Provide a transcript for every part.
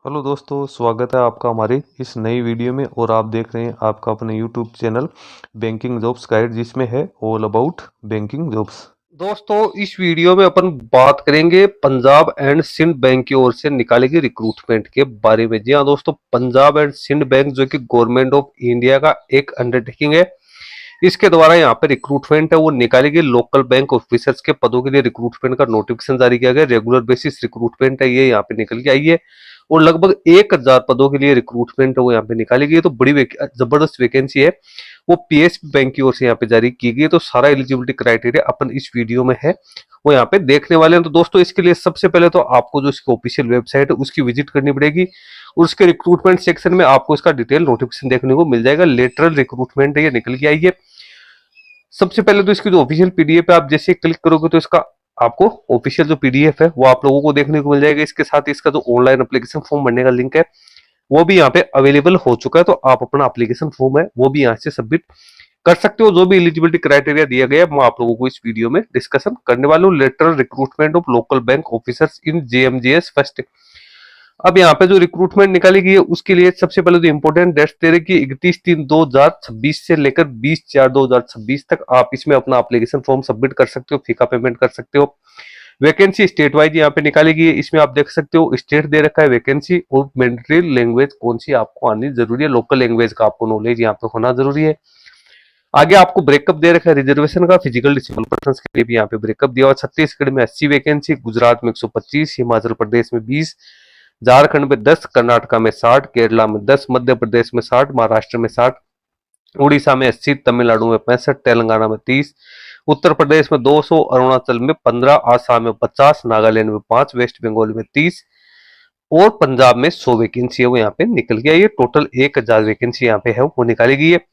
Hello दोस्तों, स्वागत है आपका हमारे इस नई वीडियो में। और आप देख रहे हैं आपका अपने YouTube channel banking jobs guide, जिसमें है ऑल अबाउट बैंकिंग जॉब्स। दोस्तों, इस वीडियो में अपन बात करेंगे पंजाब एंड सिंध बैंक की ओर से निकाले गए रिक्रूटमेंट के बारे में। जी हाँ दोस्तों, पंजाब एंड सिंध बैंक जो कि गवर्नमेंट ऑफ इंडिया का एक अंडरटेकिंग है, इसके द्वारा यहाँ पे रिक्रूटमेंट है वो निकाली गई। लोकल बैंक ऑफिसर्स के पदों के लिए रिक्रूटमेंट का नोटिफिकेशन जारी किया गया। रेगुलर बेसिस रिक्रूटमेंट है, ये यहाँ पे निकल के आई है। और लगभग 1000 पदों के लिए रिक्रूटमेंट है वो यहाँ पे निकाली गई है। तो बड़ी जबरदस्त वैकेंसी है, वो पीएसपी बैंक की ओर से यहाँ पे जारी की गई है। तो सारा एलिजिबिलिटी क्राइटेरिया अपन इस वीडियो में है वो यहाँ पे देखने वाले हैं। तो दोस्तों, इसके लिए सबसे पहले तो आपको जो इसकी ऑफिशियल वेबसाइट है उसकी विजिट करनी पड़ेगी, और उसके रिक्रूटमेंट सेक्शन में आपको इसका डिटेल नोटिफिकेशन देखने को मिल जाएगा। लेटरल रिक्रूटमेंट है, ये निकल के आई है। सबसे पहले तो इसकी जो ऑफिशियल पीडीएफ है, आप जैसे क्लिक करोगे तो इसका आपको ऑफिशियल जो पीडीएफ है वो आप लोगों को देखने को मिल जाएगा। इसके साथ ही इसका जो ऑनलाइन एप्लीकेशन फॉर्म भरने का लिंक है वो भी यहाँ पे अवेलेबल हो चुका है। तो आप अपना एप्लीकेशन फॉर्म है वो भी यहाँ से सबमिट कर सकते हो। जो भी एलिजिबिलिटी क्राइटेरिया दिया गया है मैं आप लोगों को इस वीडियो में डिस्कशन करने वाला हूँ। Lateral recruitment of local bank officers in JMGS first. अब यहाँ पे जो रिक्रूटमेंट निकाली गई है उसके लिए सबसे पहले तो इंपॉर्टेंट डेट्स दे रहे कि 31/3/2026 से लेकर 20/4/2026 तक आप इसमें अपना एप्लीकेशन फॉर्म सबमिट कर सकते हो, फीका पेमेंट कर सकते हो। वैकेंसी स्टेट वाइज यहाँ पे निकाली गई है, इसमें आप देख सकते हो स्टेट दे रखा है वैकेंसी, और मैंडेटरी लैंग्वेज कौन सी आपको आनी जरूरी है, लोकल लैंग्वेज का आपको नॉलेज यहाँ पे होना जरूरी है। आगे आपको ब्रेकअप दे रखा है रिजर्वेशन का, फिजिकल डिसेबल पर्सन के लिए भी यहाँ पे ब्रेकअप दिया हुआ। छत्तीसगढ़ में 80 वैकेंसी, गुजरात में 125, हिमाचल प्रदेश में 20, झारखंड में 10, कर्नाटका में 60, केरला में 10, मध्य प्रदेश में 60, महाराष्ट्र में 60, उड़ीसा में 80, तमिलनाडु में 65, तेलंगाना में 30, उत्तर प्रदेश में 200, अरुणाचल में 15, आसाम में 50, नागालैंड में 5, वेस्ट बंगाल में 30 और पंजाब में 100 वैकेंसी है वो यहाँ पे निकल गया। ये टोटल 1000 वैकेंसी यहाँ पे है वो निकाली गई है।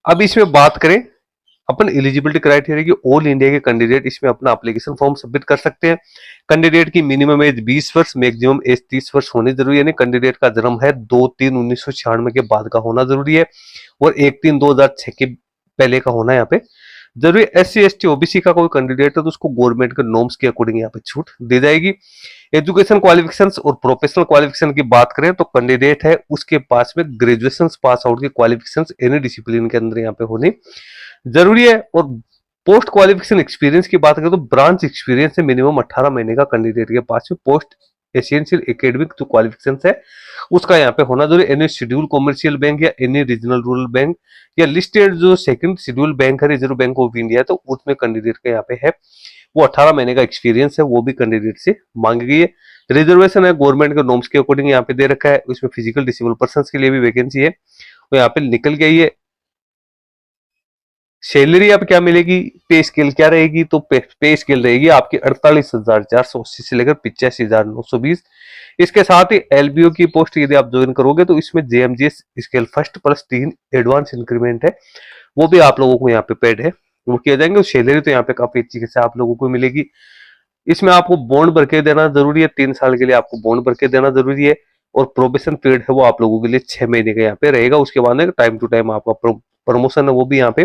अब इसमें बात करें अपन एलिजिबिलिटी क्राइटेरिया की, ऑल इंडिया के कैंडिडेट इसमें अपना एप्लीकेशन फॉर्म सबमिट कर सकते हैं। कैंडिडेट की मिनिमम एज 20 वर्ष, मैक्सिमम एज 30 वर्ष होनी जरूरी है। यानी कैंडिडेट का जन्म है 2/3/1996 के बाद का होना जरूरी है, और 1/3/2006 के पहले का होना यहाँ पे जरूरी। SC ST OBC का कोई कैंडिडेट है तो उसको गवर्नमेंट के नॉर्म्स के अकॉर्डिंग यहाँ पे छूट दी जाएगी। एजुकेशन क्वालिफिकेशंस और प्रोफेशनल क्वालिफिकेशन की बात करें तो कैंडिडेट है उसके पास में ग्रेजुएशन पास आउट की क्वालिफिकेशंस एनी डिसिप्लिन के अंदर यहाँ पे होनी जरूरी है। और पोस्ट क्वालिफिकेशन एक्सपीरियंस की बात करें तो ब्रांच एक्सपीरियंस है मिनिमम 18 महीने का कैंडिडेट के पास में। पोस्ट एसेंशियल एकेडमिक जो क्वालिफिकेशन है उसका यहाँ पे होना जरूरी। एनी शेड्यूल कॉमर्शियल बैंक या एनी रीजनल रूरल बैंक या लिस्टेड जो सेकंड शेड्यूल बैंक है रिजर्व बैंक ऑफ इंडिया, तो उसमें कैंडिडेट का यहाँ पे है वो 18 महीने का एक्सपीरियंस है, वो भी कैंडिडेट से मांगी गई है। रिजर्वेशन है गवर्नमेंट के नॉर्म्स के अकॉर्डिंग यहाँ पे दे रखा है। उसमें फिजिकल डिसेबल पर्सन के लिए भी वैकेंसी है वो यहाँ पे निकल गई है। सैलरी अब क्या मिलेगी, पे स्केल क्या रहेगी, तो पे स्केल रहेगी आपकी 48,480 से लेकर 85,920। इसके साथ ही एलबीओ की पोस्ट यदि आप ज्वाइन करोगे तो इसमें JMGS scale first plus 3 advance increment है वो भी आप लोगों को यहाँ पे पेड है वो किया जाएंगे। सैलरी तो यहाँ पे काफी अच्छी से आप लोगों को मिलेगी। इसमें आपको बॉन्ड भर के देना जरूरी है, 3 साल के लिए आपको बॉन्ड भर के देना जरूरी है। और प्रोबेशन पीरियड है वो आप लोगों के लिए 6 महीने का यहाँ पे रहेगा। उसके बाद टाइम टू टाइम आपका प्रमोशन है वो भी यहाँ पे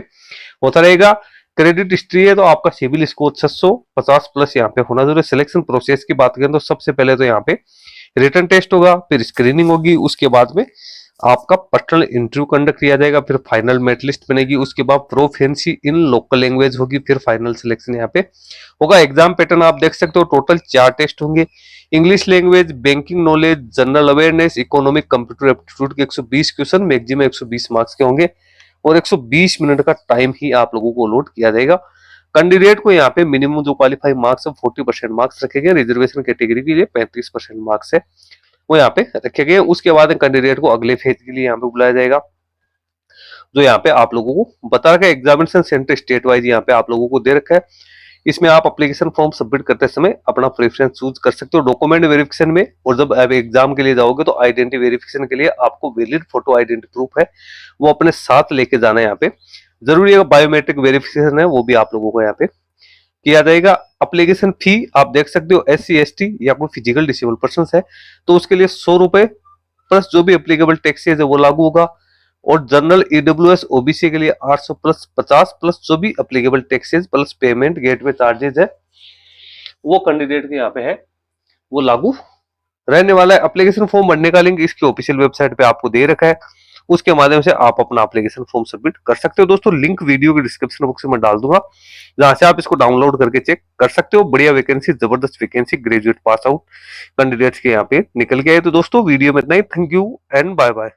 होता रहेगा। क्रेडिट हिस्ट्री है तो आपका सिविल स्कोर 650 प्लस यहाँ पे होना जरूरी। सिलेक्शन प्रोसेस की बात करें तो सबसे पहले तो यहाँ पे रिटन टेस्ट होगा, फिर स्क्रीनिंग होगी, उसके बाद में आपका पर्सनल इंटरव्यू कंडक्ट किया जाएगा, फिर फाइनल मेरिट लिस्ट बनेगी, उसके बाद प्रोफिशिएंसी इन लोकल लैंग्वेज होगी, फिर फाइनल सिलेक्शन यहाँ पे होगा। एग्जाम पैटर्न आप देख सकते हो, टोटल 4 टेस्ट होंगे। English language, banking knowledge, general awareness, economic, computer aptitude के 120 क्वेश्चन, मैक्सिमम 120 मार्क्स के होंगे, और 120 मिनट का टाइम ही आप लोगों को अलॉट किया जाएगा। कैंडिडेट को यहाँ पे मिनिमम जो क्वालिफाई मार्क्स है 40% मार्क्स रखे गए। रिजर्वेशन कैटेगरी के लिए 35% मार्क्स है वो यहाँ पे रखे गए। उसके बाद कैंडिडेट को अगले फेज के लिए यहाँ पे बुलाया जाएगा, जो यहाँ पे आप लोगों को बता रखा है। एग्जामिनेशन सेंटर स्टेट वाइज यहाँ पे आप लोगों को दे रखा है। इसमें आप एप्लीकेशन फॉर्म सबमिट करते समय अपना प्रेफरेंस चूज कर सकते हो डॉक्यूमेंट वेरिफिकेशन में। और जब आप एग्जाम के लिए जाओगे तो आइडेंटिटी वेरिफिकेशन के लिए आपको वैलिड फोटो आइडेंटिटी प्रूफ है वो अपने साथ लेके जाना है यहाँ पे जरूरी है। बायोमेट्रिक वेरिफिकेशन है वो भी आप लोगों को यहाँ पे किया जाएगा। एप्लीकेशन फी आप देख सकते हो, SC ST या कोई फिजिकल डिसेबल पर्सन है तो उसके लिए 100 रुपए प्लस जो भी एप्लीकेबल टैक्सेज है वो लागू होगा। और जनरल EWS OBC के लिए 800 प्लस 50 प्लस जो भी applicable taxes plus payment gateway charges है वो कैंडिडेट के यहाँ पे है वो लागू रहने वाला है। एप्लीकेशन फॉर्म भरने का लिंक इसकी ऑफिशियल वेबसाइट पे आपको दे रखा है, उसके माध्यम से आप अपना एप्लीकेशन फॉर्म सबमिट कर सकते हो। दोस्तों लिंक वीडियो के डिस्क्रिप्शन बॉक्स में डाल दूंगा, जहां से आप इसको डाउनलोड करके चेक कर सकते हो। बढ़िया वैकेंसी, जबरदस्त vacancy, graduate pass out candidates के यहाँ पे निकल के आए। तो दोस्तों वीडियो में इतना ही। Thank you and bye bye.